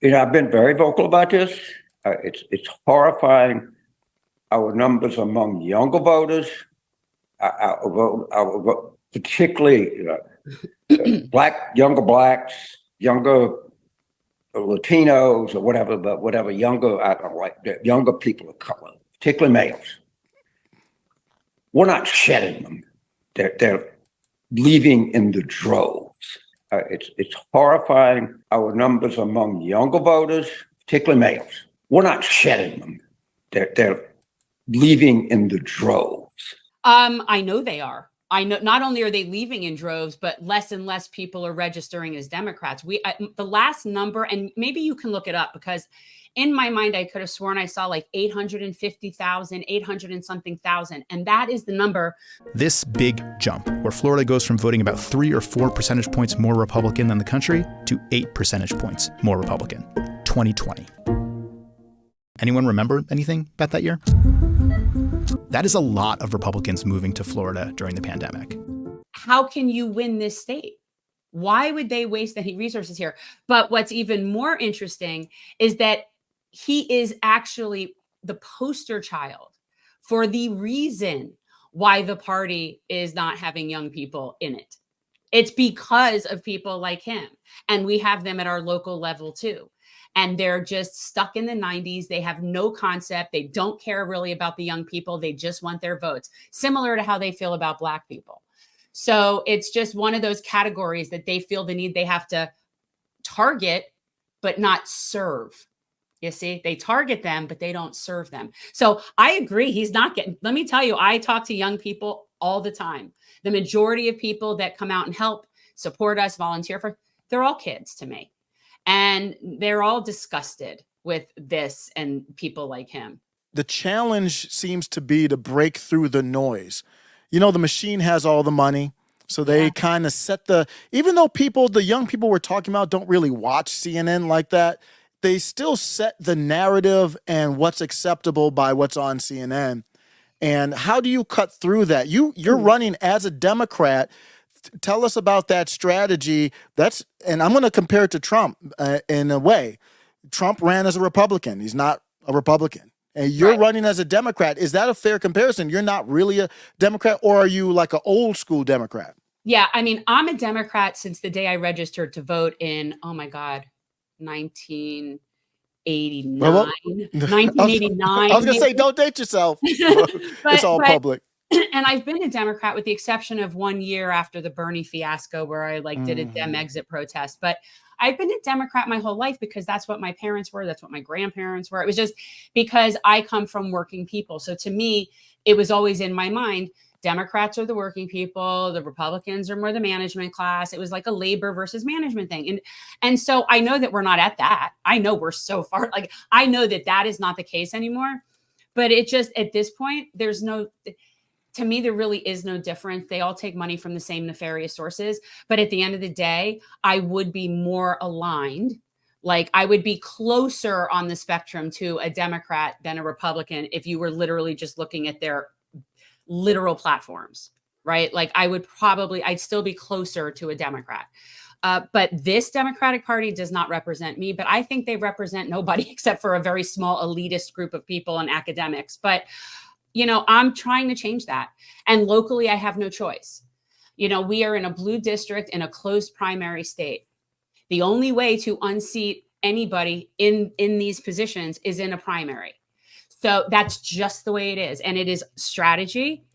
I've been very vocal about this. It's horrifying. Our numbers among younger voters, our vote, particularly younger blacks, younger Latinos, or whatever, but whatever younger, I don't like younger people of color, particularly males. We're not shedding them; they're leaving in the droves. It's horrifying. Our numbers among younger voters, particularly males, we're not shedding them; they're leaving in the droves. I know they are. I know not only are they leaving in droves, but less and less people are registering as Democrats. The last number, and maybe you can look it up, because in my mind, I could have sworn I saw like 850,000, 800 and something thousand. And that is the number. This big jump, where Florida goes from voting about 3 or 4 percentage points more Republican than the country to 8 percentage points more Republican. 2020. Anyone remember anything about that year? That is a lot of Republicans moving to Florida during the pandemic. How can you win this state? Why would they waste any resources here? But what's even more interesting is that he is actually the poster child for the reason why the party is not having young people in it. It's because of people like him. And we have them at our local level too. And they're just stuck in the 90s. They have no concept. They don't care really about the young people. They just want their votes, similar to how they feel about Black people. So it's just one of those categories that they feel the need they have to target, but not serve. You see, they target them, but they don't serve them. So I agree. He's not getting, let me tell you, I talk to young people all the time. The majority of people that come out and help, support us, volunteer for, they're all kids to me. And they're all disgusted with this and people like him. The challenge seems to be to break through the noise. You know, the machine has all the money. So they kind of set even though the young people we're talking about don't really watch CNN like that, they still set the narrative and what's acceptable by what's on CNN. And how do you cut through that? You're running as a Democrat. Tell us about that strategy. And I'm going to compare it to Trump in a way. Trump ran as a Republican. He's not a Republican. And you're running as a Democrat. Is that a fair comparison? You're not really a Democrat, or are you like an old school Democrat? Yeah, I mean, I'm a Democrat since the day I registered to vote in, oh my God, 1989. 1989. I was going to say, don't date yourself. It's all public. And I've been a Democrat with the exception of 1 year after the Bernie fiasco where I did a Dem exit protest. But I've been a Democrat my whole life because that's what my parents were. That's what my grandparents were. It was just because I come from working people. So to me, it was always in my mind, Democrats are the working people. The Republicans are more the management class. It was like a labor versus management thing. And so I know that we're not at that. I know we're so far, I know that that is not the case anymore. But it just, at this point, to me, there really is no difference. They all take money from the same nefarious sources. But at the end of the day, I would be more aligned. I would be closer on the spectrum to a Democrat than a Republican if you were literally just looking at their literal platforms, right? I'd still be closer to a Democrat. But this Democratic Party does not represent me, but I think they represent nobody except for a very small elitist group of people and academics. But I'm trying to change that. And locally, I have no choice. We are in a blue district in a closed primary state. The only way to unseat anybody in these positions is in a primary. So that's just the way it is. And it is strategy,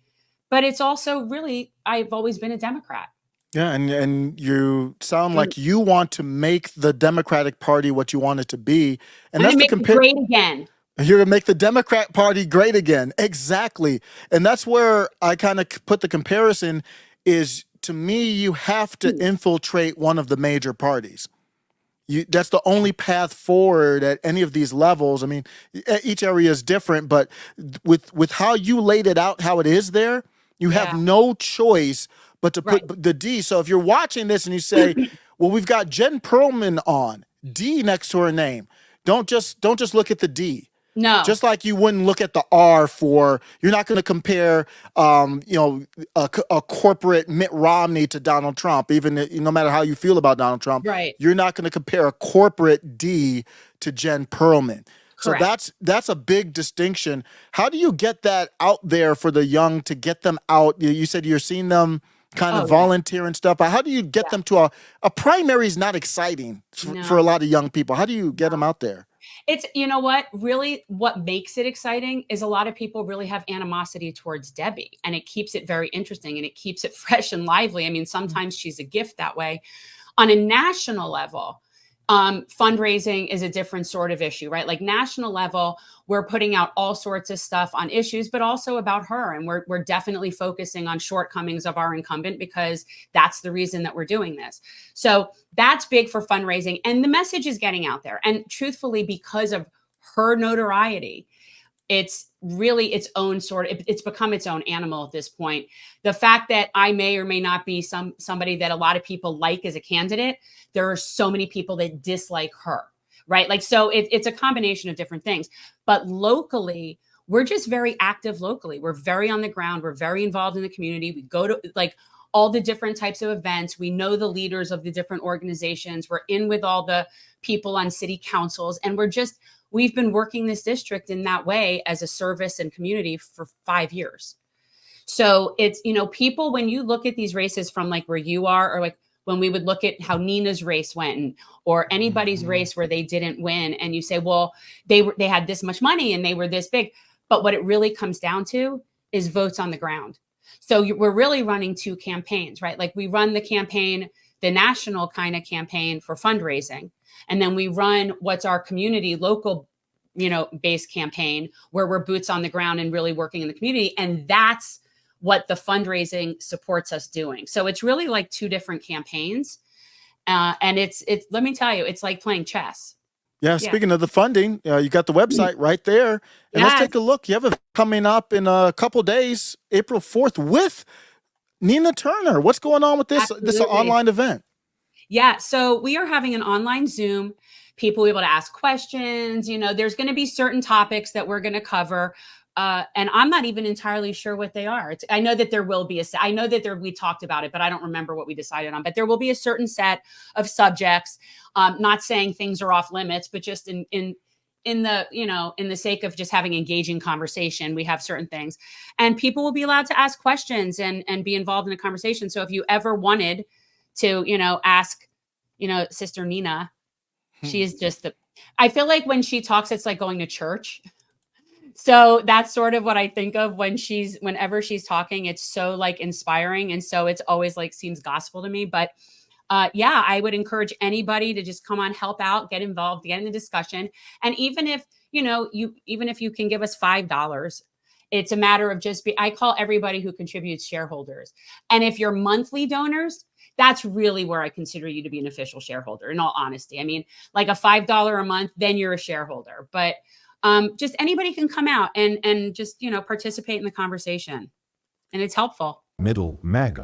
but it's also really, I've always been a Democrat. Yeah, and you sound like you want to make the Democratic Party what you want it to be. And that's make it great again. You're going to make the Democrat Party great again. Exactly. And that's where I kind of put the comparison is, to me, you have to infiltrate one of the major parties. That's the only path forward at any of these levels. I mean, each area is different, but with how you laid it out, how it is there, you have no choice but to put the D. So if you're watching this and you say, well, we've got Jen Perelman on, D next to her name. Don't just look at the D. No. Just like you wouldn't look at the R for, you're not going to compare, a corporate Mitt Romney to Donald Trump, even no matter how you feel about Donald Trump. Right. You're not going to compare a corporate D to Jen Perelman. So Correct. that's a big distinction. How do you get that out there for the young, to get them out? You said you're seeing them kind of volunteer and stuff, but how do you get them to a primary is not exciting for a lot of young people. How do you get them out there? It's, you know what, really what makes it exciting is a lot of people really have animosity towards Debbie, and it keeps it very interesting and it keeps it fresh and lively. I mean, sometimes she's a gift that way. On a national level, fundraising is a different sort of issue, right? Like national level, we're putting out all sorts of stuff on issues, but also about her. And we're definitely focusing on shortcomings of our incumbent, because that's the reason that we're doing this. So that's big for fundraising. And the message is getting out there. And truthfully, because of her notoriety, it's really its own it's become its own animal at this point. The fact that I may or may not be somebody that a lot of people like as a candidate, there are so many people that dislike her, right? Like, so it's a combination of different things. But locally, we're just very active locally. We're very on the ground. We're very involved in the community. We go to like all the different types of events. We know the leaders of the different organizations. We're in with all the people on city councils, and we've been working this district in that way as a service and community for 5 years. So it's, people, when you look at these races from like where you are, or like when we would look at how Nina's race went, or anybody's race where they didn't win, and you say, well, they had this much money and they were this big. But what it really comes down to is votes on the ground. So we're really running 2 campaigns, right? Like we run the campaign, the national kind of campaign for fundraising. And then we run what's our community local, based campaign, where we're boots on the ground and really working in the community. And that's what the fundraising supports us doing. So it's really like 2 different campaigns. And it's, let me tell you, it's like playing chess. Yeah. Speaking of the funding, you got the website right there. And let's take a look. You have it coming up in a couple days, April 4th, with Nina Turner. What's going on with this online event? Yeah. So we are having an online Zoom. People will be able to ask questions. There's going to be certain topics that we're going to cover. And I'm not even entirely sure what they are. I know that there will be we talked about it, but I don't remember what we decided on. But there will be a certain set of subjects. Not saying things are off limits, but just in the sake of just having engaging conversation, we have certain things, and people will be allowed to ask questions and be involved in a conversation. So if you ever wanted to, ask, Sister Nina, she is just I feel like when she talks, it's like going to church. So that's sort of what I think of whenever she's talking. It's so like inspiring. And so it's always like seems gospel to me. But I would encourage anybody to just come on, help out, get involved, get in the discussion. And even if, even if you can give us $5, it's a matter of I call everybody who contributes shareholders. And if you're monthly donors, that's really where I consider you to be an official shareholder, in all honesty. I mean, like a $5 a month, then you're a shareholder. But just anybody can come out and just, participate in the conversation. And it's helpful. Middle MAGA.